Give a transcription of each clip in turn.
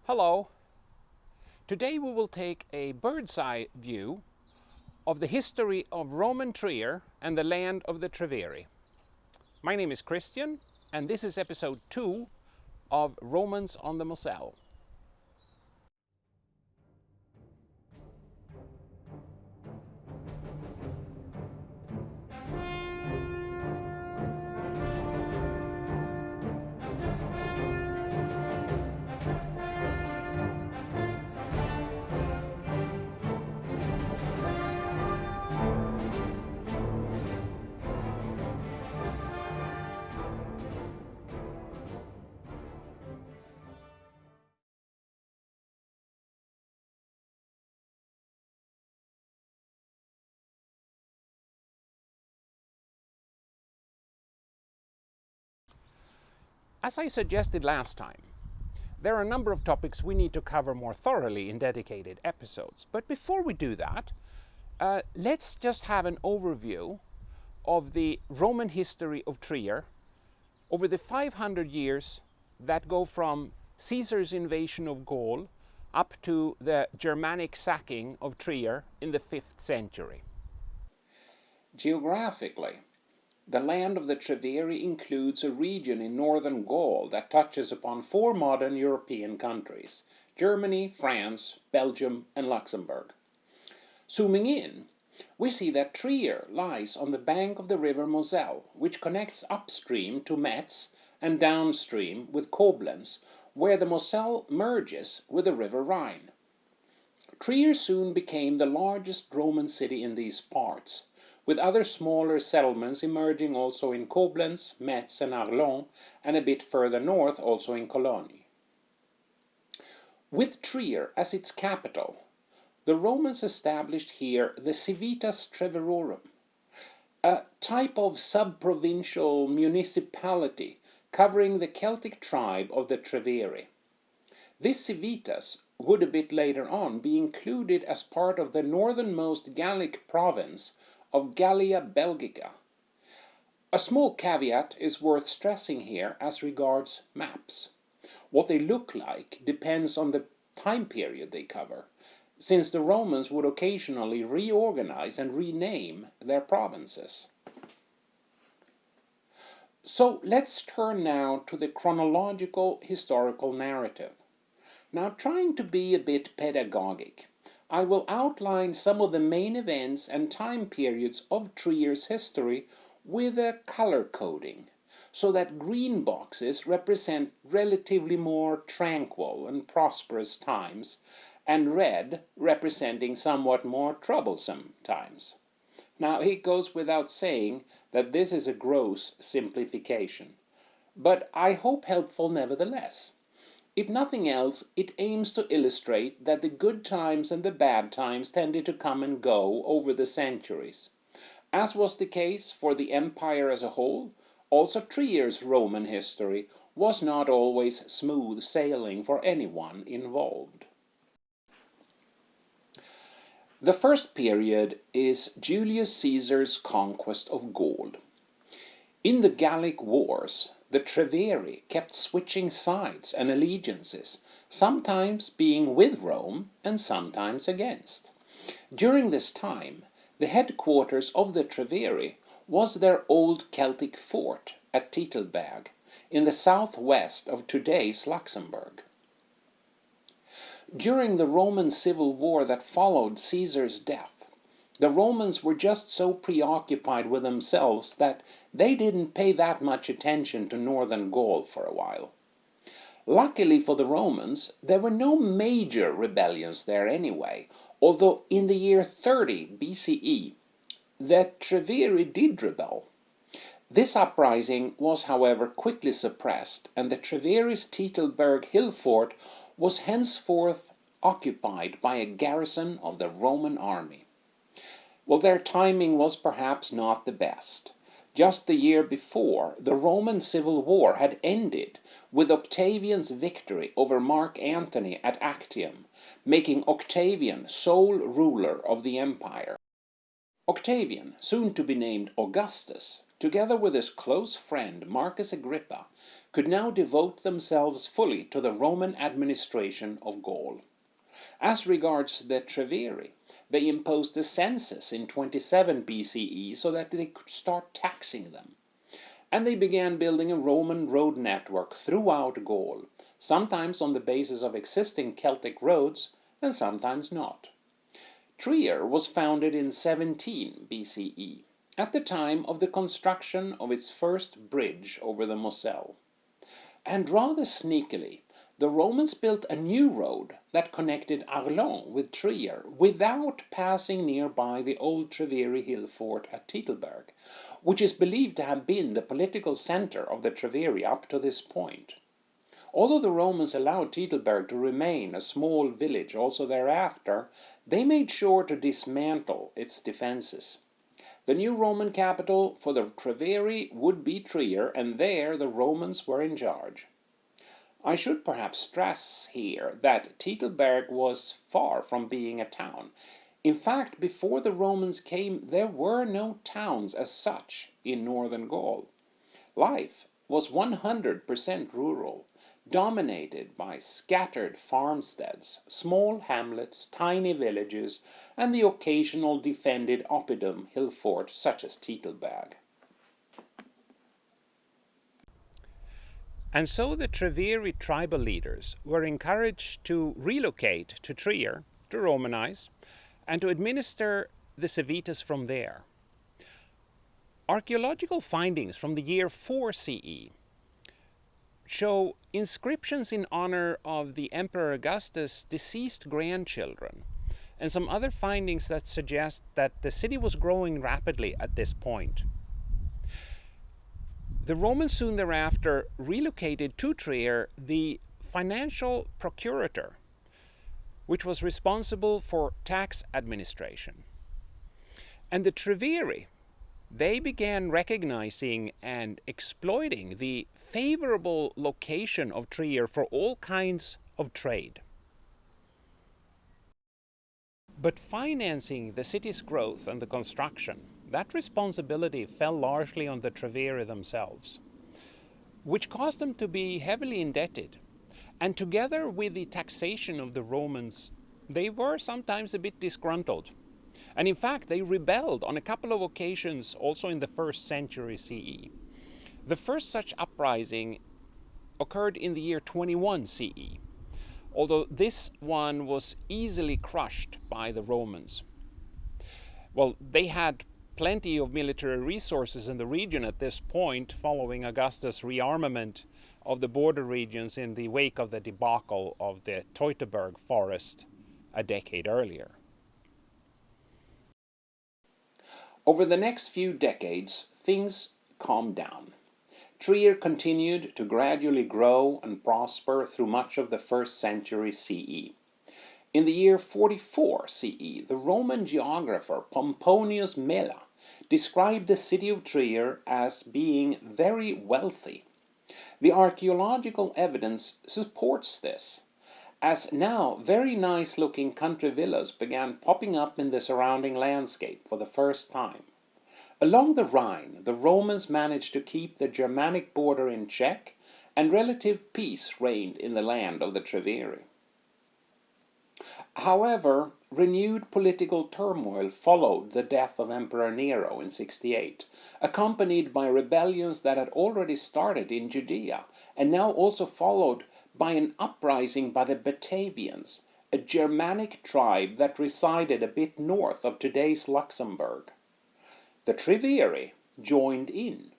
Hello. Today we will take a bird's eye view of the history of Roman Trier and the land of the Treveri. My name is Christian, and this is episode 2 of Romans on the Moselle. As I suggested last time, there are a number of topics we need to cover more thoroughly in dedicated episodes. But before we do that, let's just have an overview of the Roman history of Trier over the 500 years that go from Caesar's invasion of Gaul up to the Germanic sacking of Trier in the 5th century. Geographically, the land of the Treveri includes a region in northern Gaul that touches upon 4 modern European countries: Germany, France, Belgium, and Luxembourg. Zooming in, we see that Trier lies on the bank of the river Moselle, which connects upstream to Metz and downstream with Koblenz, where the Moselle merges with the river Rhine. Trier soon became the largest Roman city in these parts, with other smaller settlements emerging also in Koblenz, Metz, and Arlon, and a bit further north also in Cologne. With Trier as its capital, the Romans established here the Civitas Treverorum, a type of sub-provincial municipality covering the Celtic tribe of the Treveri. This civitas would a bit later on be included as part of the northernmost Gallic province of Gallia Belgica. A small caveat is worth stressing here as regards maps. What they look like depends on the time period they cover, since the Romans would occasionally reorganize and rename their provinces. So let's turn now to the chronological historical narrative. Now, trying to be a bit pedagogic, I will outline some of the main events and time periods of Trier's history with a color coding, so that green boxes represent relatively more tranquil and prosperous times, and red representing somewhat more troublesome times. Now, it goes without saying that this is a gross simplification, but I hope helpful nevertheless. If nothing else, it aims to illustrate that the good times and the bad times tended to come and go over the centuries. As was the case for the empire as a whole, also Trier's Roman history was not always smooth sailing for anyone involved. The first period is Julius Caesar's conquest of Gaul. In the Gallic Wars, the Treveri kept switching sides and allegiances, sometimes being with Rome and sometimes against. During this time, the headquarters of the Treveri was their old Celtic fort at Titelberg, in the southwest of today's Luxembourg. During the Roman civil war that followed Caesar's death, the Romans were just so preoccupied with themselves that they didn't pay that much attention to northern Gaul for a while. Luckily for the Romans, there were no major rebellions there anyway, although in the year 30 BCE, the Treveri did rebel. This uprising was, however, quickly suppressed, and the Treveri's Titelberg hill fort was henceforth occupied by a garrison of the Roman army. Well, their timing was perhaps not the best. Just the year before, the Roman civil war had ended with Octavian's victory over Mark Antony at Actium, making Octavian sole ruler of the empire. Octavian, soon to be named Augustus, together with his close friend Marcus Agrippa, could now devote themselves fully to the Roman administration of Gaul. As regards the Treveri, they imposed a census in 27 BCE so that they could start taxing them. And they began building a Roman road network throughout Gaul, sometimes on the basis of existing Celtic roads and sometimes not. Trier was founded in 17 BCE, at the time of the construction of its first bridge over the Moselle. And rather sneakily, the Romans built a new road that connected Arlon with Trier without passing nearby the old Treveri hill fort at Titelberg, which is believed to have been the political center of the Treveri up to this point. Although the Romans allowed Titelberg to remain a small village also thereafter, they made sure to dismantle its defenses. The new Roman capital for the Treveri would be Trier, and there the Romans were in charge. I should perhaps stress here that Titelberg was far from being a town. In fact, before the Romans came, there were no towns as such in northern Gaul. Life was 100% rural, dominated by scattered farmsteads, small hamlets, tiny villages, and the occasional defended oppidum hill fort such as Titelberg. And so the Treveri tribal leaders were encouraged to relocate to Trier, to Romanize, and to administer the civitas from there. Archaeological findings from the year 4 CE show inscriptions in honor of the Emperor Augustus' deceased grandchildren, and some other findings that suggest that the city was growing rapidly at this point. The Romans soon thereafter relocated to Trier the financial procurator, which was responsible for tax administration. And the Treveri, they began recognizing and exploiting the favorable location of Trier for all kinds of trade. But financing the city's growth and the construction, that responsibility fell largely on the Treveri themselves, which caused them to be heavily indebted. And together with the taxation of the Romans, they were sometimes a bit disgruntled. And in fact, they rebelled on a couple of occasions also in the 1st century CE. The first such uprising occurred in the year 21 CE, although this one was easily crushed by the Romans. Well, they had plenty of military resources in the region at this point, following Augustus' rearmament of the border regions in the wake of the debacle of the Teutoburg forest a decade earlier. Over the next few decades, things calmed down. Trier continued to gradually grow and prosper through much of the 1st century CE. In the year 44 CE, the Roman geographer Pomponius Mela described the city of Trier as being very wealthy. The archaeological evidence supports this, as now very nice-looking country villas began popping up in the surrounding landscape for the first time. Along the Rhine, the Romans managed to keep the Germanic border in check, and relative peace reigned in the land of the Treveri. However, renewed political turmoil followed the death of Emperor Nero in 68, accompanied by rebellions that had already started in Judea, and now also followed by an uprising by the Batavians, a Germanic tribe that resided a bit north of today's Luxembourg. The Treveri joined in,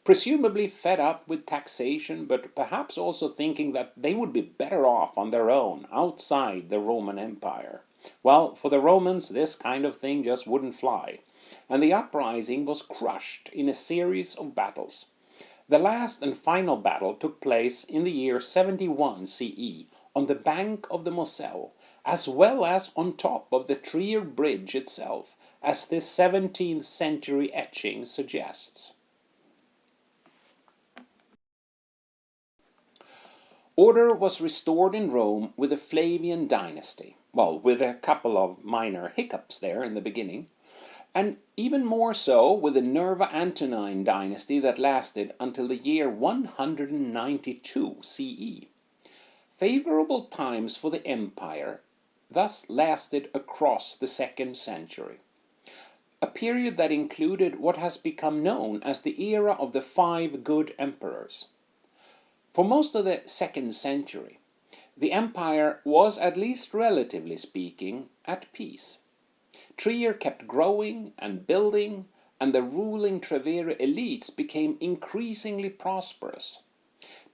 presumably fed up with taxation, but perhaps also thinking that they would be better off on their own outside the Roman Empire. Well, for the Romans, this kind of thing just wouldn't fly, and the uprising was crushed in a series of battles. The last and final battle took place in the year 71 CE on the bank of the Moselle, as well as on top of the Trier Bridge itself, as this 17th century etching suggests. Order was restored in Rome with the Flavian dynasty, well, with a couple of minor hiccups there in the beginning, and even more so with the Nerva Antonine dynasty that lasted until the year 192 CE. Favorable times for the empire thus lasted across the 2nd century, a period that included what has become known as the era of the 5 good emperors. For most of the 2nd century, the empire was, at least relatively speaking, at peace. Trier kept growing and building, and the ruling Treveri elites became increasingly prosperous.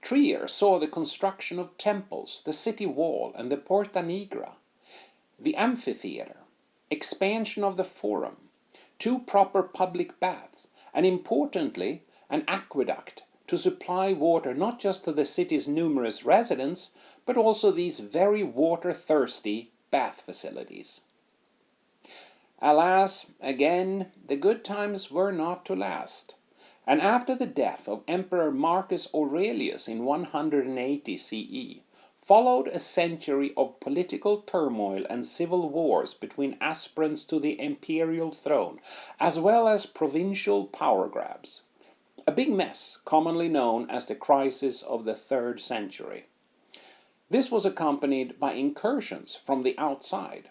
Trier saw the construction of temples, the city wall and the Porta Nigra, the amphitheater, expansion of the forum, 2 proper public baths, and importantly, an aqueduct to supply water not just to the city's numerous residents, but also these very water-thirsty bath facilities. Alas, again, the good times were not to last, and after the death of Emperor Marcus Aurelius in 180 CE, followed a century of political turmoil and civil wars between aspirants to the imperial throne, as well as provincial power grabs. A big mess, commonly known as the crisis of the 3rd century. This was accompanied by incursions from the outside.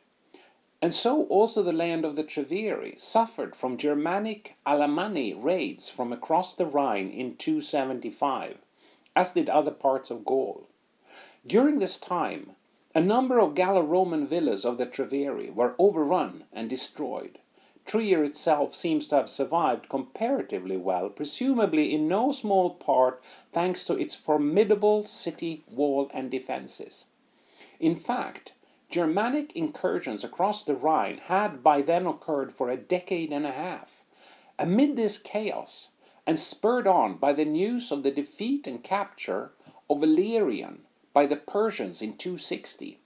And so also the land of the Treveri suffered from Germanic Alemanni raids from across the Rhine in 275, as did other parts of Gaul. During this time, a number of Gallo-Roman villas of the Treveri were overrun and destroyed. Trier itself seems to have survived comparatively well, presumably in no small part thanks to its formidable city wall and defenses. In fact, Germanic incursions across the Rhine had by then occurred for a decade and a half. Amid this chaos, and spurred on by the news of the defeat and capture of Valerian by the Persians in 260,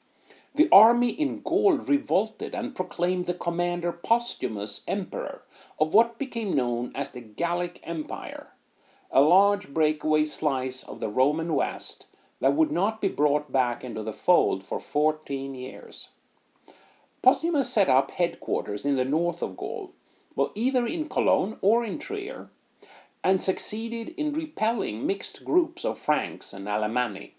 the army in Gaul revolted and proclaimed the commander Postumus emperor of what became known as the Gallic Empire, a large breakaway slice of the Roman West that would not be brought back into the fold for 14 years. Postumus set up headquarters in the north of Gaul, well, either in Cologne or in Trier, and succeeded in repelling mixed groups of Franks and Alemanni.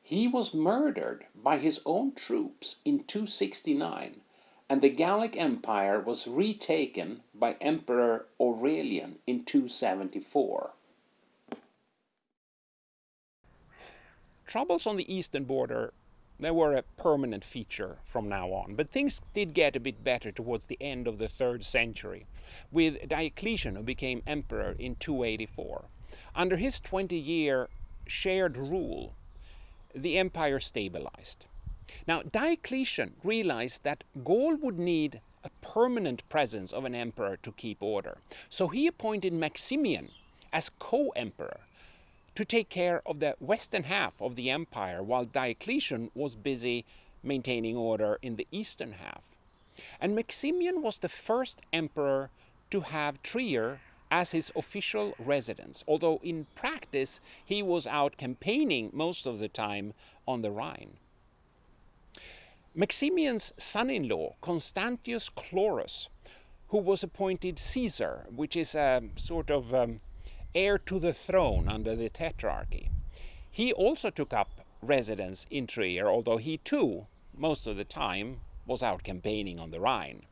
He was murdered by his own troops in 269, and the Gallic Empire was retaken by Emperor Aurelian in 274. Troubles on the eastern border, they were a permanent feature from now on, but things did get a bit better towards the end of the 3rd century, with Diocletian, who became emperor in 284. Under his 20-year shared rule, the empire stabilized. Now, Diocletian realized that Gaul would need a permanent presence of an emperor to keep order, so he appointed Maximian as co-emperor to take care of the western half of the empire, while Diocletian was busy maintaining order in the eastern half. And Maximian was the first emperor to have Trier as his official residence, although in practice he was out campaigning most of the time on the Rhine. Maximian's son-in-law, Constantius Chlorus, who was appointed Caesar, which is a sort of heir to the throne under the Tetrarchy. He also took up residence in Trier, although he too, most of the time, was out campaigning on the Rhine.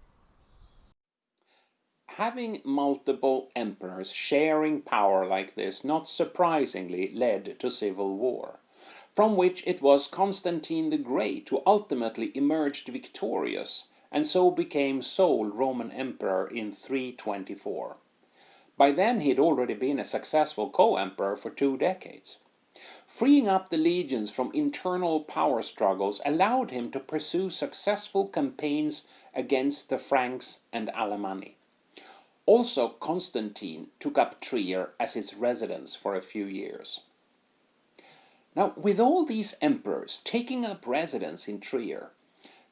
Having multiple emperors sharing power like this, not surprisingly, led to civil war, from which it was Constantine the Great who ultimately emerged victorious, and so became sole Roman emperor in 324. By then he had already been a successful co-emperor for 2 decades. Freeing up the legions from internal power struggles allowed him to pursue successful campaigns against the Franks and Alemanni. Also, Constantine took up Trier as his residence for a few years. Now, with all these emperors taking up residence in Trier,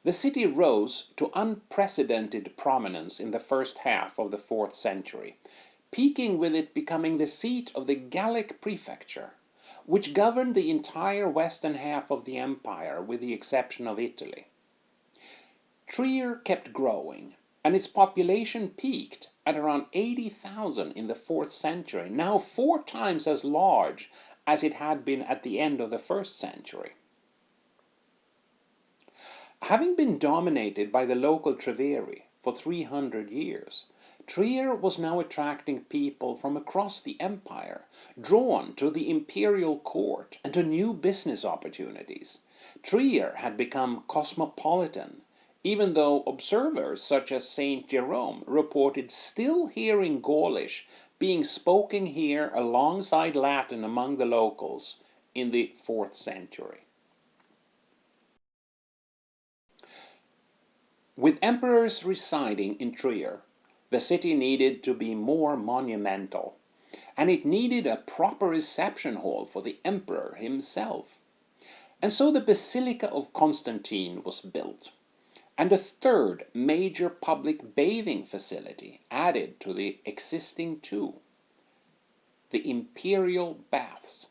the city rose to unprecedented prominence in the first half of the 4th century, peaking with it becoming the seat of the Gallic prefecture, which governed the entire western half of the empire with the exception of Italy. Trier kept growing, and its population peaked at around 80,000 in the 4th century, now 4 times as large as it had been at the end of the 1st century. Having been dominated by the local Treveri for 300 years, Trier was now attracting people from across the empire, drawn to the imperial court and to new business opportunities. Trier had become cosmopolitan, even though observers such as Saint Jerome reported still hearing Gaulish being spoken here alongside Latin among the locals in the 4th century. With emperors residing in Trier, the city needed to be more monumental, and it needed a proper reception hall for the emperor himself. And so the Basilica of Constantine was built, and a third major public bathing facility added to the existing two, the imperial baths.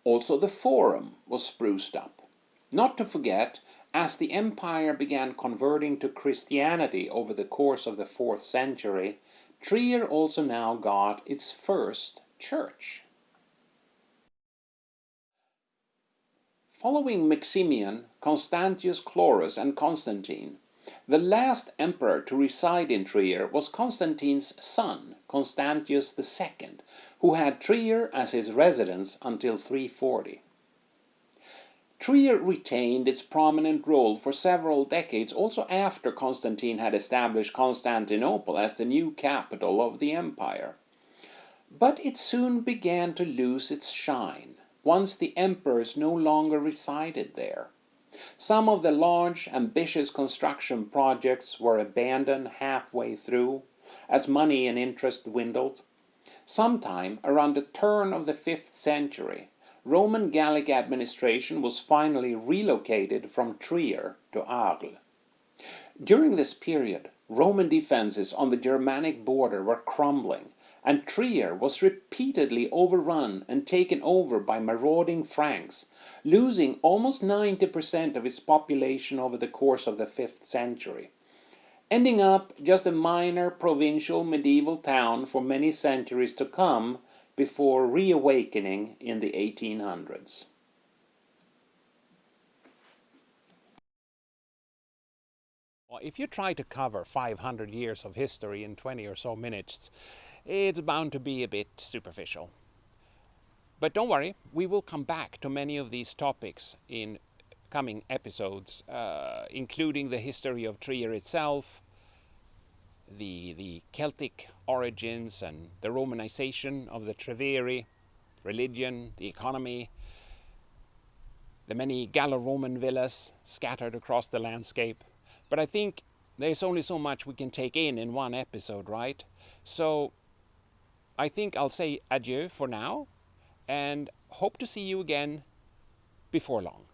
Also the Forum was spruced up. Not to forget, as the empire began converting to Christianity over the course of the 4th century, Trier also now got its first church. Following Maximian, Constantius Chlorus, and Constantine, the last emperor to reside in Trier was Constantine's son, Constantius II, who had Trier as his residence until 340. Trier retained its prominent role for several decades also after Constantine had established Constantinople as the new capital of the empire. But it soon began to lose its shine once the emperors no longer resided there. Some of the large, ambitious construction projects were abandoned halfway through as money and interest dwindled. Sometime around the turn of the 5th century, Roman Gallic administration was finally relocated from Trier to Arles. During this period, Roman defenses on the Germanic border were crumbling, and Trier was repeatedly overrun and taken over by marauding Franks, losing almost 90% of its population over the course of the 5th century, ending up just a minor provincial medieval town for many centuries to come before reawakening in the 1800s. Well, if you try to cover 500 years of history in 20 or so minutes, it's bound to be a bit superficial. But don't worry, we will come back to many of these topics in coming episodes, including the history of Trier itself, the Celtic origins and the Romanization of the Treveri, religion, the economy, the many Gallo-Roman villas scattered across the landscape. But I think there's only so much we can take in one episode, right? So I think I'll say adieu for now and hope to see you again before long.